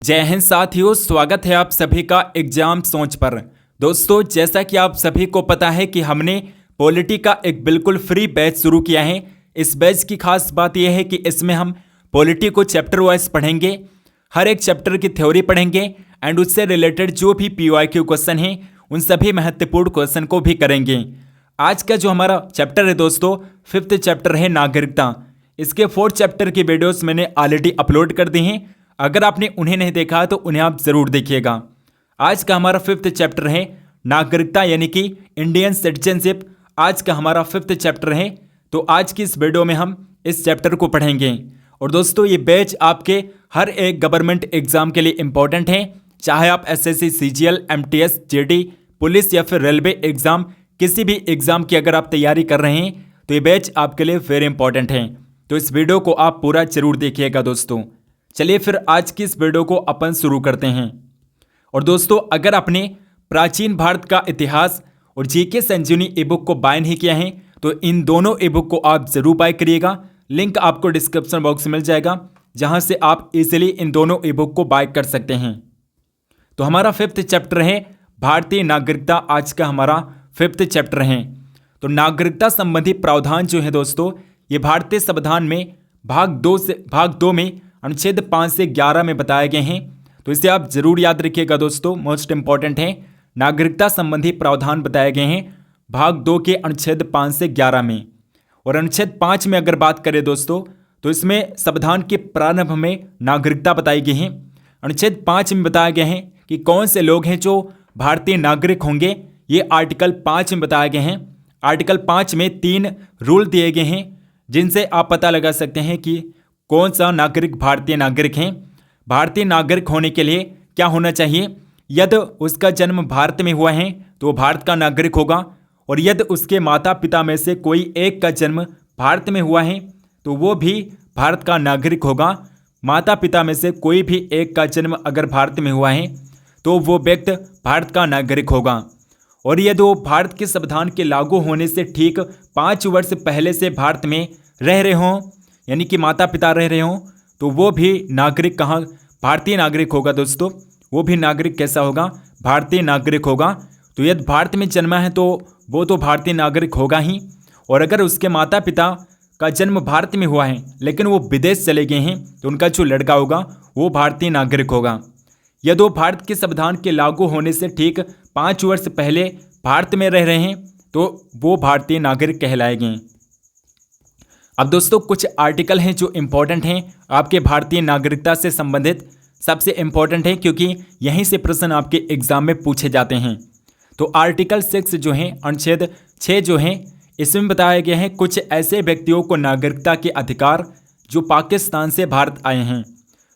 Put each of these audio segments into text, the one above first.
जय हिंद साथियों, स्वागत है आप सभी का एग्जाम सोच पर। दोस्तों, जैसा कि आप सभी को पता है कि हमने पॉलिटी का एक बिल्कुल फ्री बैच शुरू किया है। इस बैच की खास बात यह है कि इसमें हम पॉलिटी को चैप्टर वाइज पढ़ेंगे, हर एक चैप्टर की थ्योरी पढ़ेंगे एंड उससे रिलेटेड जो भी PYQ क्वेश्चन हैं उन सभी महत्वपूर्ण क्वेश्चन को भी करेंगे। आज का जो हमारा चैप्टर है दोस्तों, 5th चैप्टर है नागरिकता। इसके 4th चैप्टर की वीडियोस मैंने ऑलरेडी अपलोड कर दी हैं। अगर आपने उन्हें नहीं देखा तो उन्हें आप ज़रूर देखिएगा। आज का हमारा 5th चैप्टर है नागरिकता यानी कि इंडियन सिटीजनशिप। आज का हमारा 5th चैप्टर है, तो आज की इस वीडियो में हम इस चैप्टर को पढ़ेंगे। और दोस्तों, ये बैच आपके हर एक गवर्नमेंट एग्जाम के लिए इंपॉर्टेंट है, चाहे आप SSC, CGL, MTS, JD, police या फिर रेलवे एग्जाम, किसी भी एग्जाम की अगर आप तैयारी कर रहे हैं तो ये बैच आपके लिए वेरी इंपॉर्टेंट है। तो इस वीडियो को आप पूरा जरूर देखिएगा दोस्तों। चलिए फिर आज की इस वीडियो को अपन शुरू करते हैं। और दोस्तों, अगर आपने प्राचीन भारत का इतिहास और GK संजीवनी ई बुक को बाय नहीं किया है तो इन दोनों ई बुक को आप जरूर बाय करिएगा। लिंक आपको डिस्क्रिप्शन बॉक्स में मिल जाएगा, जहां से आप इजीली इन दोनों ई बुक को बाय कर सकते हैं। तो हमारा 5th चैप्टर है भारतीय नागरिकता। आज का हमारा 5th चैप्टर है। तो नागरिकता संबंधी प्रावधान जो है दोस्तों, ये भारतीय संविधान में भाग 2 में अनुच्छेद 5 से 11 में बताए गए हैं। तो इसे आप जरूर याद रखिएगा दोस्तों, मोस्ट इंपॉर्टेंट है। नागरिकता संबंधी प्रावधान बताए गए हैं भाग 2 के अनुच्छेद 5 से 11 में। और अनुच्छेद 5 में अगर बात करें दोस्तों, तो इसमें संविधान के प्रारंभ में नागरिकता बताई गई है। अनुच्छेद 5 में बताया गया है कि कौन से लोग हैं जो भारतीय नागरिक होंगे। ये आर्टिकल 5 में बताए गए हैं। आर्टिकल 5 में 3 रूल दिए गए हैं, जिनसे आप पता लगा सकते हैं कि कौन सा नागरिक भारतीय नागरिक हैं। भारतीय नागरिक होने के लिए क्या होना चाहिए? यदि उसका जन्म भारत में हुआ है तो वो भारत का नागरिक होगा, और यदि उसके माता पिता में से कोई एक का जन्म भारत में हुआ है तो वो भी भारत का नागरिक होगा। माता पिता में से कोई भी एक का जन्म अगर भारत में हुआ है तो वो व्यक्ति भारत का नागरिक होगा। और यदि वो भारत के संविधान के लागू होने से ठीक 5 वर्ष पहले से भारत में रह रहे हों, यानी कि माता पिता रह रहे हों, तो वो भी नागरिक कहाँ भारतीय नागरिक होगा दोस्तों। वो भी नागरिक कैसा होगा? भारतीय नागरिक होगा। तो यदि भारत में जन्मा है तो वो तो भारतीय नागरिक होगा ही। और अगर उसके माता पिता का जन्म भारत में हुआ है लेकिन वो विदेश चले गए हैं तो उनका जो लड़का होगा वो भारतीय नागरिक होगा। यदि वो भारत के संविधान के लागू होने से ठीक 5 वर्ष पहले भारत में रह रहे हैं तो वो भारतीय नागरिक कहलाएंगे। अब दोस्तों, कुछ आर्टिकल हैं जो इम्पोर्टेंट हैं आपके भारतीय नागरिकता से संबंधित। सबसे इम्पोर्टेंट है क्योंकि यहीं से प्रश्न आपके एग्जाम में पूछे जाते हैं। तो आर्टिकल 6 जो है, अनुच्छेद 6 जो है, इसमें बताया गया है कुछ ऐसे व्यक्तियों को नागरिकता के अधिकार जो पाकिस्तान से भारत आए हैं।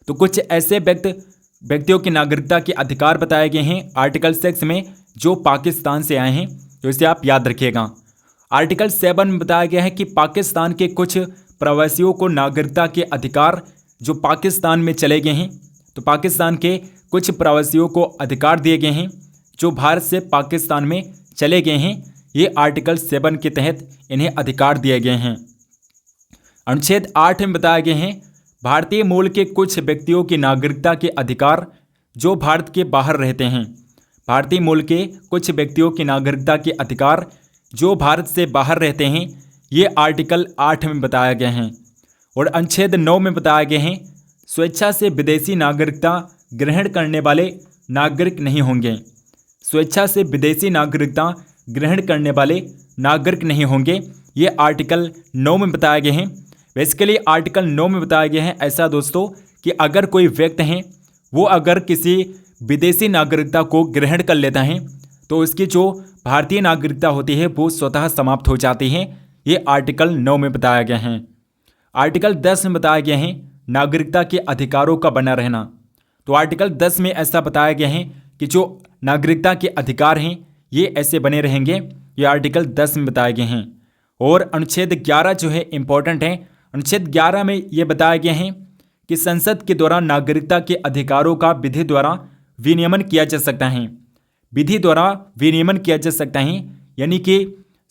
तो कुछ ऐसे व्यक्तियों की नागरिकता के अधिकार बताए गए हैं आर्टिकल 6 में जो पाकिस्तान से आए हैं। तो इसे आप याद रखिएगा। आर्टिकल 7 में बताया गया है कि पाकिस्तान के कुछ प्रवासियों को नागरिकता के अधिकार जो पाकिस्तान में चले गए हैं, तो पाकिस्तान के कुछ प्रवासियों को अधिकार दिए गए हैं जो भारत से पाकिस्तान में चले गए हैं। ये आर्टिकल 7 के तहत इन्हें अधिकार दिए गए हैं। अनुच्छेद 8 में बताया गया है भारतीय मूल के कुछ व्यक्तियों की नागरिकता के अधिकार जो भारत के बाहर रहते हैं। भारतीय मूल के कुछ व्यक्तियों की नागरिकता के अधिकार जो भारत से बाहर रहते हैं, ये आर्टिकल 8 में बताया गया है। और अनुच्छेद 9 में बताया गया है स्वेच्छा से विदेशी नागरिकता ग्रहण करने वाले नागरिक नहीं होंगे। स्वेच्छा से विदेशी नागरिकता ग्रहण करने वाले नागरिक नहीं होंगे। ये आर्टिकल 9 में बताया गया है। बेसिकली आर्टिकल 9 में बताया गया है ऐसा दोस्तों कि अगर कोई व्यक्ति है वो अगर किसी विदेशी नागरिकता को ग्रहण कर लेता है तो उसकी जो भारतीय नागरिकता होती है वो स्वतः समाप्त हो जाती है। ये आर्टिकल 9 में बताया गया है। आर्टिकल 10 में बताया गया है नागरिकता के अधिकारों का बना रहना। तो आर्टिकल 10 में ऐसा बताया गया है कि जो नागरिकता के अधिकार हैं ये ऐसे बने रहेंगे। ये आर्टिकल 10 में बताए गए हैं। और अनुच्छेद 11 जो है इम्पोर्टेंट है। अनुच्छेद 11 में ये बताया गया है कि संसद के द्वारा नागरिकता के अधिकारों का विधि द्वारा विनियमन किया जा सकता है। विधि द्वारा विनियमन किया जा सकता है, यानी कि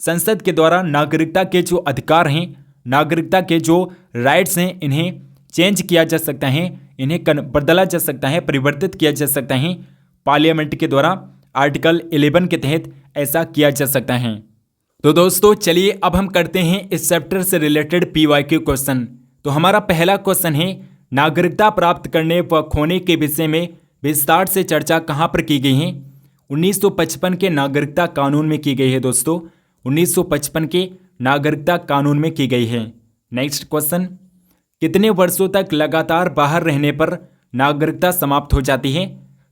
संसद के द्वारा नागरिकता के जो अधिकार हैं, नागरिकता के जो राइट्स हैं, इन्हें चेंज किया जा सकता है, इन्हें बदला जा सकता है, परिवर्तित किया जा सकता है पार्लियामेंट के द्वारा। आर्टिकल 11 के तहत ऐसा किया जा सकता है। तो दोस्तों चलिए अब हम करते हैं इस चैप्टर से रिलेटेड PYQ क्वेश्चन। तो हमारा पहला क्वेश्चन है, नागरिकता प्राप्त करने व खोने के विषय में विस्तार से चर्चा कहाँ पर की गई है? 1955 के नागरिकता कानून में की गई है दोस्तों, 1955 के नागरिकता कानून में की गई है। नेक्स्ट क्वेश्चन, कितने वर्षों तक लगातार बाहर रहने पर नागरिकता समाप्त हो जाती है?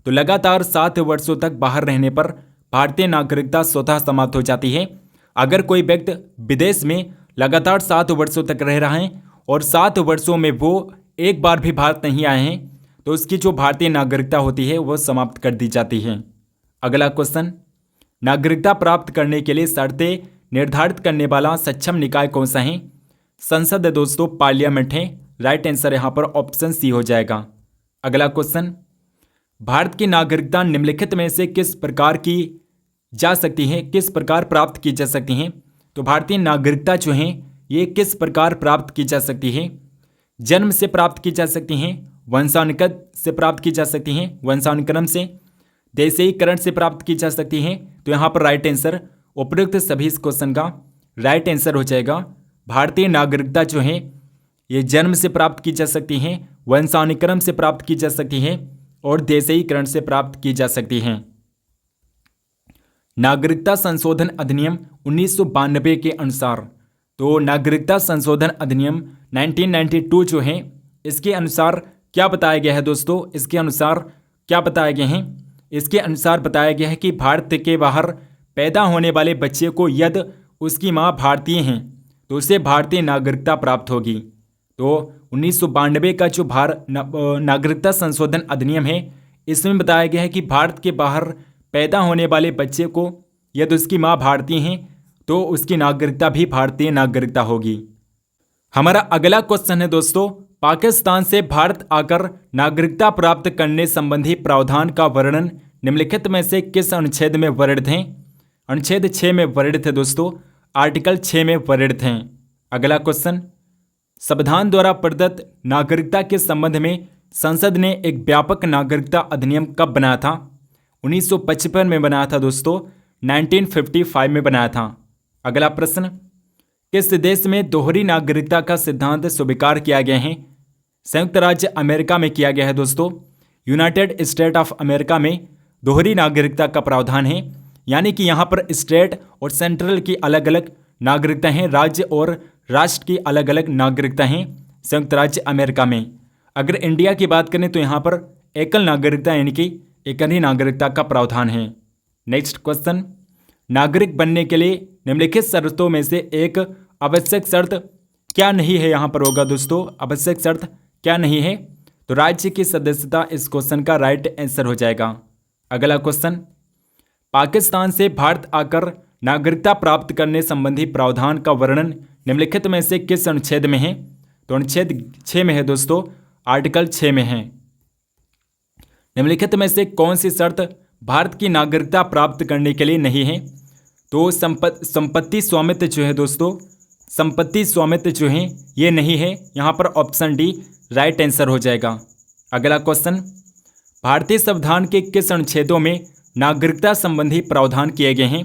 तो लगातार 7 वर्षों तक बाहर रहने पर भारतीय नागरिकता स्वतः समाप्त हो जाती है। अगर कोई व्यक्ति विदेश में लगातार 7 वर्षों तक रह रहा है और 7 वर्षों में वो एक बार भी भारत नहीं आए हैं, तो उसकी जो भारतीय नागरिकता होती है वो समाप्त कर दी जाती है। अगला क्वेश्चन, नागरिकता प्राप्त करने के लिए शर्तें निर्धारित करने वाला सक्षम निकाय कौन सा है? संसद है दोस्तों, पार्लियामेंट है। राइट आंसर यहाँ पर ऑप्शन सी हो जाएगा। अगला क्वेश्चन, भारत की नागरिकता निम्नलिखित में से किस प्रकार की जा सकती है, किस प्रकार प्राप्त की जा सकती हैं? तो भारतीय नागरिकता जो है ये किस प्रकार प्राप्त की जा सकती है? जन्म से प्राप्त की जा सकती हैं, वंशानुगत से प्राप्त की जा सकती हैं, वंशानुक्रम से, देशीकरण से प्राप्त की जा सकती हैं। तो यहाँ पर राइट आंसर उपयुक्त सभी इस क्वेश्चन का राइट आंसर हो जाएगा। भारतीय नागरिकता जो है ये जन्म से प्राप्त की जा सकती हैं, वंशानुक्रम से प्राप्त की जा सकती हैं और देशीकरण से प्राप्त की जा सकती हैं। नागरिकता संशोधन अधिनियम 1992 के अनुसार, तो नागरिकता संशोधन अधिनियम 1992 जो है इसके अनुसार क्या बताया गया है दोस्तों? इसके अनुसार क्या बताया गया है? इसके अनुसार बताया गया है कि भारत के बाहर पैदा होने वाले बच्चे को यदि उसकी माँ भारतीय हैं तो उसे भारतीय नागरिकता प्राप्त होगी। तो 1992 का जो नागरिकता संशोधन अधिनियम है इसमें बताया गया है कि भारत के बाहर पैदा होने वाले बच्चे को यदि उसकी माँ भारतीय हैं तो उसकी नागरिकता भी भारतीय नागरिकता होगी। हमारा अगला क्वेश्चन है दोस्तों, पाकिस्तान से भारत आकर नागरिकता प्राप्त करने संबंधी प्रावधान का वर्णन निम्नलिखित में से किस अनुच्छेद में वर्णित है? अनुच्छेद 6 में वर्णित है दोस्तों, आर्टिकल 6 में वर्णित हैं। अगला क्वेश्चन, संविधान द्वारा प्रदत्त नागरिकता के संबंध में संसद ने एक व्यापक नागरिकता अधिनियम कब बनाया था? 1955 में बनाया था दोस्तों, 1955 में बनाया था। अगला प्रश्न, किस देश में दोहरी नागरिकता का सिद्धांत स्वीकार किया गया है? संयुक्त राज्य अमेरिका में किया गया है दोस्तों, यूनाइटेड स्टेट ऑफ अमेरिका में दोहरी नागरिकता का प्रावधान है। यानी कि यहाँ पर स्टेट और सेंट्रल की अलग अलग नागरिकता हैं, राज्य और राष्ट्र की अलग अलग नागरिकता हैं संयुक्त राज्य अमेरिका में। अगर इंडिया की बात करें तो यहाँ पर एकल नागरिकता यानी कि एकल ही नागरिकता का प्रावधान है। नेक्स्ट क्वेश्चन, नागरिक बनने के लिए निम्नलिखित शर्तों में से एक आवश्यक शर्त क्या नहीं है? यहाँ पर होगा दोस्तों, आवश्यक शर्त क्या नहीं है? तो राज्य की सदस्यता इस क्वेश्चन का राइट आंसर हो जाएगा। अगला क्वेश्चन, पाकिस्तान से भारत आकर नागरिकता प्राप्त करने संबंधी प्रावधान का वर्णन निम्नलिखित में से किस अनुच्छेद में है? तो अनुच्छेद 6 में है दोस्तों, आर्टिकल 6 में है। निम्नलिखित में से कौन सी शर्त भारत की नागरिकता प्राप्त करने के लिए नहीं है? तो संपत्ति स्वामित्व जो है दोस्तों, संपत्ति स्वामित्व जो है ये नहीं है। यहाँ पर ऑप्शन डी राइट आंसर हो जाएगा। अगला क्वेश्चन, भारतीय संविधान के किस अनुच्छेदों में नागरिकता संबंधी प्रावधान किए गए हैं?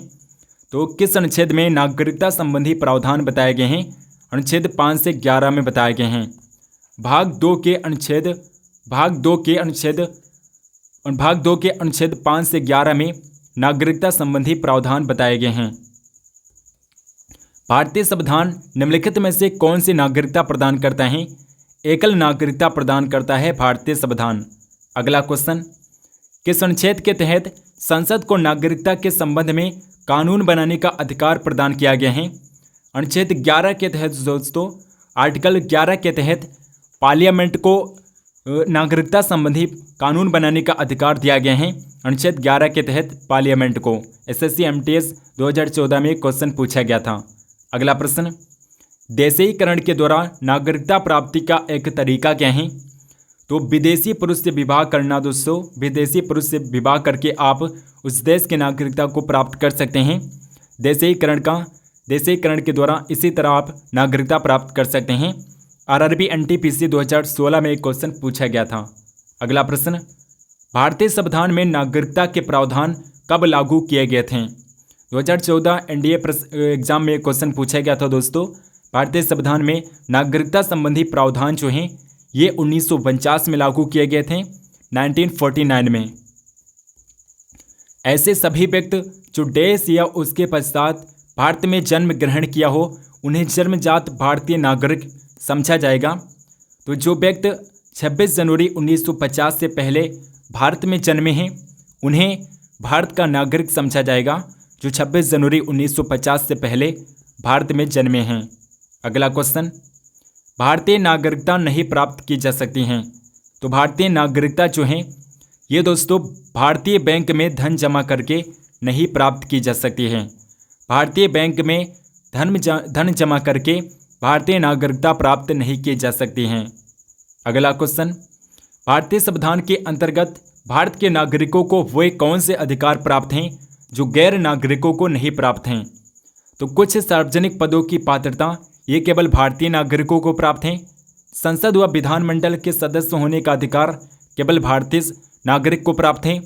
तो किस अनुच्छेद में नागरिकता संबंधी प्रावधान बताए गए हैं? अनुच्छेद 5 से 11 में बताए गए हैं। भाग 2 के अनुच्छेद 5 से 11 में नागरिकता संबंधी प्रावधान बताए गए हैं। भारतीय संविधान निम्नलिखित में से कौन सी नागरिकता प्रदान करता है? एकल नागरिकता प्रदान करता है भारतीय संविधान। अगला क्वेश्चन, किस अनुच्छेद के तहत संसद को नागरिकता के संबंध में कानून बनाने का अधिकार प्रदान किया गया है? अनुच्छेद 11 के तहत दोस्तों, आर्टिकल 11 के तहत पार्लियामेंट को नागरिकता संबंधी कानून बनाने का अधिकार दिया गया है। अनुच्छेद 11 के तहत पार्लियामेंट को SSC MTS 2014 में क्वेश्चन पूछा गया था। अगला प्रश्न, देशीकरण के द्वारा नागरिकता प्राप्ति का एक तरीका क्या है? तो विदेशी पुरुष से विवाह करना दोस्तों, विदेशी पुरुष से विवाह करके आप उस देश की नागरिकता को प्राप्त कर सकते हैं। देशीकरण के द्वारा इसी तरह आप नागरिकता प्राप्त कर सकते हैं। आरआरबी एनटीपीसी 2016 में एक क्वेश्चन पूछा गया था। अगला प्रश्न, भारतीय संविधान में नागरिकता के प्रावधान कब लागू किए गए थे? 2014 एनडीए एग्जाम में एक क्वेश्चन पूछा गया था दोस्तों। भारतीय संविधान में नागरिकता संबंधी प्रावधान जो हैं ये 1949 में लागू किए गए थे, 1949 में। ऐसे सभी व्यक्ति जो देश या उसके पश्चात भारत में जन्म ग्रहण किया हो उन्हें जन्मजात भारतीय नागरिक समझा जाएगा। तो जो व्यक्ति 26 जनवरी 1950 से पहले भारत में जन्मे हैं उन्हें भारत का नागरिक समझा जाएगा, जो 26 जनवरी 1950 से पहले भारत में जन्मे हैं। अगला क्वेश्चन, भारतीय नागरिकता नहीं प्राप्त की जा सकती हैं। तो भारतीय नागरिकता जो हैं ये दोस्तों भारतीय बैंक में धन जमा करके नहीं प्राप्त की जा सकती है। भारतीय बैंक में धन जमा करके भारतीय नागरिकता प्राप्त नहीं की जा सकती हैं। अगला क्वेश्चन, भारतीय संविधान के अंतर्गत भारत के नागरिकों को वे कौन से अधिकार प्राप्त हैं जो गैर नागरिकों को नहीं प्राप्त हैं? तो कुछ सार्वजनिक पदों की पात्रता ये केवल भारतीय नागरिकों को प्राप्त हैं। संसद व विधानमंडल के सदस्य होने का अधिकार केवल भारतीय नागरिक को प्राप्त है।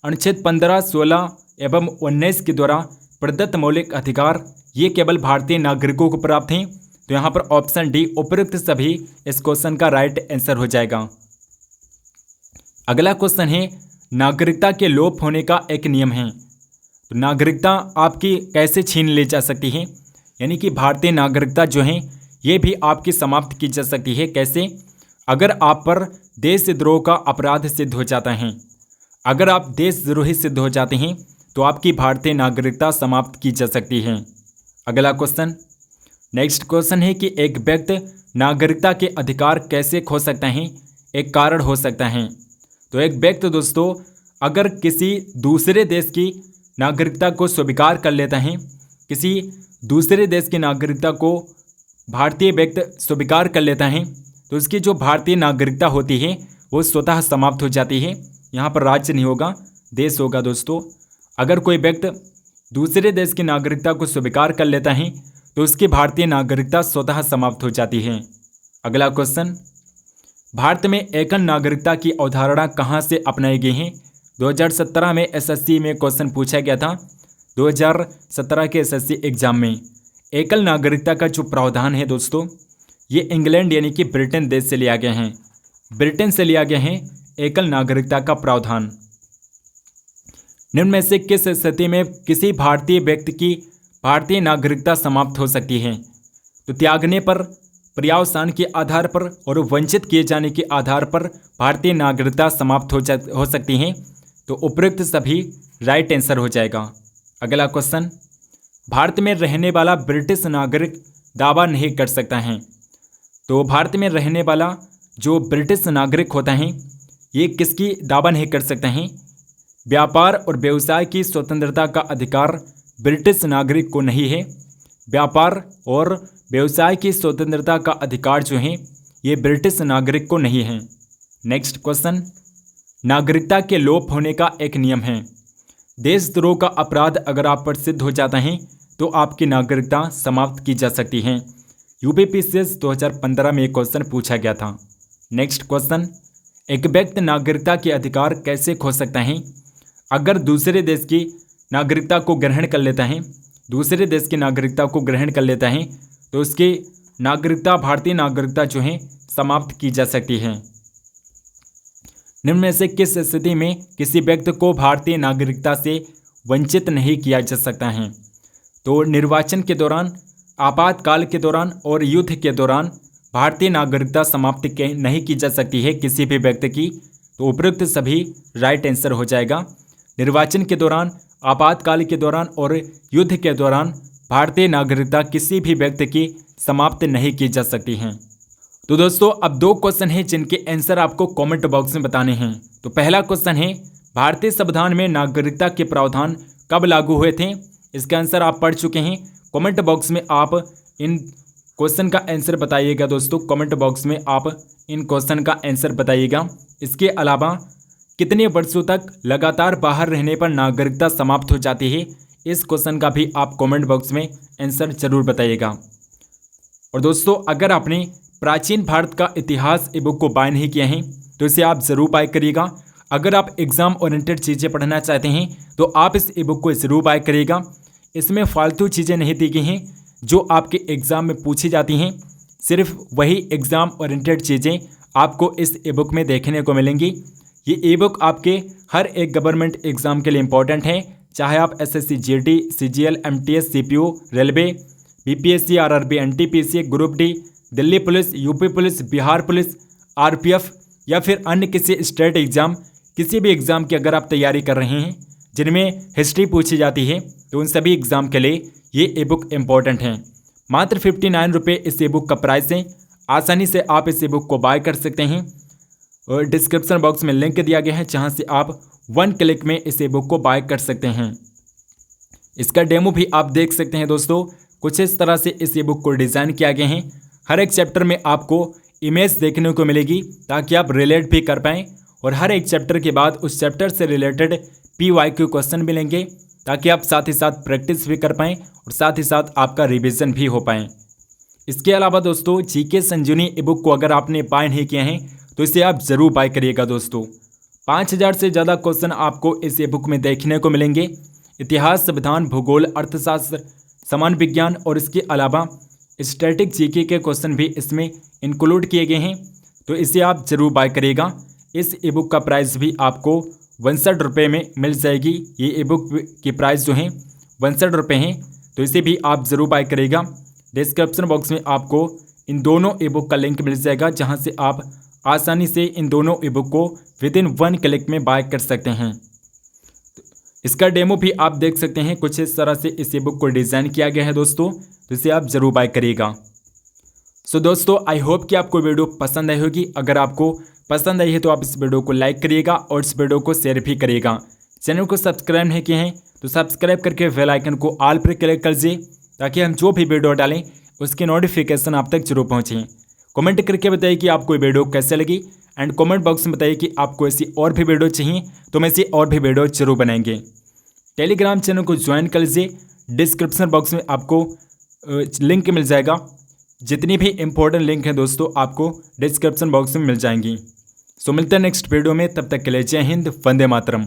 अनुच्छेद 15, 16 एवं 19 के द्वारा प्रदत्त मौलिक अधिकार ये केवल भारतीय नागरिकों को प्राप्त हैं। तो यहाँ पर ऑप्शन डी उपयुक्त सभी इस क्वेश्चन का राइट आंसर हो जाएगा। अगला क्वेश्चन है, नागरिकता के लोप होने का एक नियम है। तो नागरिकता आपकी कैसे छीन ली जा सकती है? यानी कि भारतीय नागरिकता जो है ये भी आपकी समाप्त की जा सकती है। कैसे? अगर आप पर देशद्रोह का अपराध सिद्ध हो जाता है। अगर आप देशद्रोही सिद्ध हो जाते हैं तो आपकी भारतीय नागरिकता समाप्त की जा सकती है। अगला क्वेश्चन, नेक्स्ट क्वेश्चन है कि एक व्यक्ति नागरिकता के अधिकार कैसे खो सकता है? एक कारण हो सकता है। तो एक व्यक्ति दोस्तों अगर किसी दूसरे देश की नागरिकता को स्वीकार कर लेता है, किसी दूसरे देश की नागरिकता को भारतीय व्यक्ति स्वीकार कर लेता है तो उसकी जो भारतीय नागरिकता होती है वो स्वतः समाप्त हो जाती है। यहाँ पर राज्य नहीं होगा, देश होगा दोस्तों। अगर कोई व्यक्ति दूसरे देश की नागरिकता को स्वीकार कर लेता है तो उसकी भारतीय नागरिकता स्वतः समाप्त हो जाती है। अगला क्वेश्चन, भारत में एकल नागरिकता की अवधारणा कहाँ से अपनाई गई है? 2017 में एसएससी में क्वेश्चन पूछा गया था। 2017 के एसएससी एग्जाम में एकल नागरिकता का जो प्रावधान है दोस्तों ये इंग्लैंड यानी कि ब्रिटेन देश से लिया गया है। ब्रिटेन से लिया गया है एकल नागरिकता का प्रावधान। निम्न में से किस स्थिति में किसी भारतीय व्यक्ति की भारतीय नागरिकता समाप्त हो सकती है? तो त्यागने पर, पर्यावसान के आधार पर और वंचित किए जाने के आधार पर भारतीय नागरिकता समाप्त हो सकती है। तो उपयुक्त सभी राइट आंसर हो जाएगा। अगला क्वेश्चन, भारत में रहने वाला ब्रिटिश नागरिक दावा नहीं कर सकता है। तो भारत में रहने वाला जो ब्रिटिश नागरिक होता है ये किसकी दावा नहीं कर सकते हैं? व्यापार और व्यवसाय की स्वतंत्रता का अधिकार ब्रिटिश नागरिक को नहीं है। व्यापार और व्यवसाय की स्वतंत्रता का अधिकार जो है ये ब्रिटिश नागरिक को नहीं है। नेक्स्ट क्वेश्चन, नागरिकता के लोप होने का एक नियम है। देशद्रोह का अपराध अगर आप पर सिद्ध हो जाता है तो आपकी नागरिकता समाप्त की जा सकती है। यूपीपीसीएस 2015 में एक क्वेश्चन पूछा गया था। नेक्स्ट क्वेश्चन, एक व्यक्ति नागरिकता के अधिकार कैसे खो सकता है? अगर दूसरे देश की नागरिकता को ग्रहण कर लेता है, दूसरे देश की नागरिकता को ग्रहण कर लेता है तो उसकी नागरिकता, भारतीय नागरिकता जो है समाप्त की जा सकती है। निम्न में से किस स्थिति में किसी व्यक्ति को भारतीय नागरिकता से वंचित नहीं किया जा सकता है? तो निर्वाचन के दौरान, आपातकाल के दौरान और युद्ध के दौरान भारतीय नागरिकता समाप्त नहीं की जा सकती है किसी भी व्यक्ति की। तो उपयुक्त सभी राइट आंसर हो जाएगा। निर्वाचन के दौरान, आपातकाल के दौरान और युद्ध के दौरान भारतीय नागरिकता किसी भी व्यक्ति की समाप्त नहीं की जा सकती हैं। तो दोस्तों अब दो क्वेश्चन हैं जिनके आंसर आपको कमेंट बॉक्स में बताने हैं। तो पहला क्वेश्चन है, भारतीय संविधान में नागरिकता के प्रावधान कब लागू हुए थे? इसका आंसर आप पढ़ चुके हैं। कमेंट बॉक्स में आप इन क्वेश्चन का आंसर बताइएगा दोस्तों। कमेंट बॉक्स में आप इन क्वेश्चन का आंसर बताइएगा। इसके अलावा कितने वर्षों तक लगातार बाहर रहने पर नागरिकता समाप्त हो जाती है, इस क्वेश्चन का भी आप कमेंट बॉक्स में आंसर जरूर बताइएगा। और दोस्तों अगर आपने प्राचीन भारत का इतिहास ई बुक को बाय नहीं किया है तो इसे आप ज़रूर बाय करिएगा। अगर आप एग्ज़ाम ओरिएंटेड चीज़ें पढ़ना चाहते हैं तो आप इस ई बुक को ज़रूर बाय करिएगा। इसमें फालतू चीज़ें नहीं दी गई हैं जो आपके एग्ज़ाम में पूछी जाती हैं। सिर्फ वही एग्ज़ाम ओरिएंटेड चीज़ें आपको इस ई बुक में देखने को मिलेंगी। ये ई बुक आपके हर एक गवर्नमेंट एग्ज़ाम के लिए इम्पॉर्टेंट है, चाहे आप SSC GD, CGL, MTS, CPO, railway, BPSC, RRB, NTPC, group D, Delhi police, UP police, Bihar police, RPF या फिर अन्य किसी स्टेट एग्ज़ाम, किसी भी एग्ज़ाम की अगर आप तैयारी कर रहे हैं जिनमें हिस्ट्री पूछी जाती है तो उन सभी एग्ज़ाम के लिए ये ई बुक इम्पॉर्टेंट हैं। मात्र 59 रुपये इस ई बुक का प्राइस है। आसानी से आप इस ई बुक को बाय कर सकते हैं और डिस्क्रिप्शन बॉक्स में लिंक दिया गया है जहां से आप 1 क्लिक में इस ई बुक को बाय कर सकते हैं। इसका डेमो भी आप देख सकते हैं दोस्तों। कुछ इस तरह से इस ई बुक को डिज़ाइन किया गया है। हर एक चैप्टर में आपको इमेज देखने को मिलेगी ताकि आप रिलेट भी कर पाएँ और हर एक चैप्टर के बाद उस चैप्टर से रिलेटेड PYQ क्वेश्चन मिलेंगे ताकि आप साथ ही साथ प्रैक्टिस भी कर पाएँ और साथ ही साथ आपका रिवीजन भी हो पाएँ। इसके अलावा दोस्तों जीके संजीवनी ई बुक को अगर आपने बाय नहीं किया है तो इसे आप ज़रूर बाय करिएगा दोस्तों। 5000 से ज़्यादा क्वेश्चन आपको इस ई बुक में देखने को मिलेंगे। इतिहास, संविधान, भूगोल, अर्थशास्त्र, सामान्य विज्ञान और इसके अलावा स्टैटिक जीके के क्वेश्चन भी इसमें इंक्लूड किए गए हैं, तो इसे आप ज़रूर बाय करिएगा। इस ई बुक का प्राइस भी आपको 62 रुपये में मिल जाएगी। ये ई बुक की प्राइस जो है 62 रुपये हैं, तो इसे भी आप ज़रूर बाय करिएगा। डिस्क्रिप्शन बॉक्स में आपको इन दोनों ई बुक का लिंक मिल जाएगा जहां से आप आसानी से इन दोनों ई बुक को विदिन 1 क्लिक में बाय कर सकते हैं। इसका डेमो भी आप देख सकते हैं। कुछ इस तरह से इस ई बुक को डिज़ाइन किया गया है दोस्तों, तो इसे आप ज़रूर बाय करिएगा। सो दोस्तों आई होप कि आपको वीडियो पसंद आई होगी। अगर आपको पसंद आई है तो आप इस वीडियो को लाइक करिएगा और इस वीडियो को शेयर भी करिएगा। चैनल को सब्सक्राइब नहीं किए हैं तो सब्सक्राइब करके बेल आइकन को ऑल पर क्लिक कर दीजिए ताकि हम जो भी वीडियो डालें उसकी नोटिफिकेशन आप तक जरूर पहुँचें। कमेंट करके बताइए कि आपको ये वीडियो कैसे लगी एंड कमेंट बॉक्स में बताइए कि आपको ऐसी और भी वीडियो चाहिए तो हम ऐसी और भी वीडियो जरूर बनाएंगे। टेलीग्राम चैनल को ज्वाइन कर लीजिए। डिस्क्रिप्शन बॉक्स में आपको लिंक मिल जाएगा। जितनी भी इंपॉर्टेंट लिंक हैं दोस्तों आपको डिस्क्रिप्शन बॉक्स में मिल जाएंगी। सो मिलते हैं नेक्स्ट वीडियो में, तब तक के लिए जय हिंद, वंदे मातरम।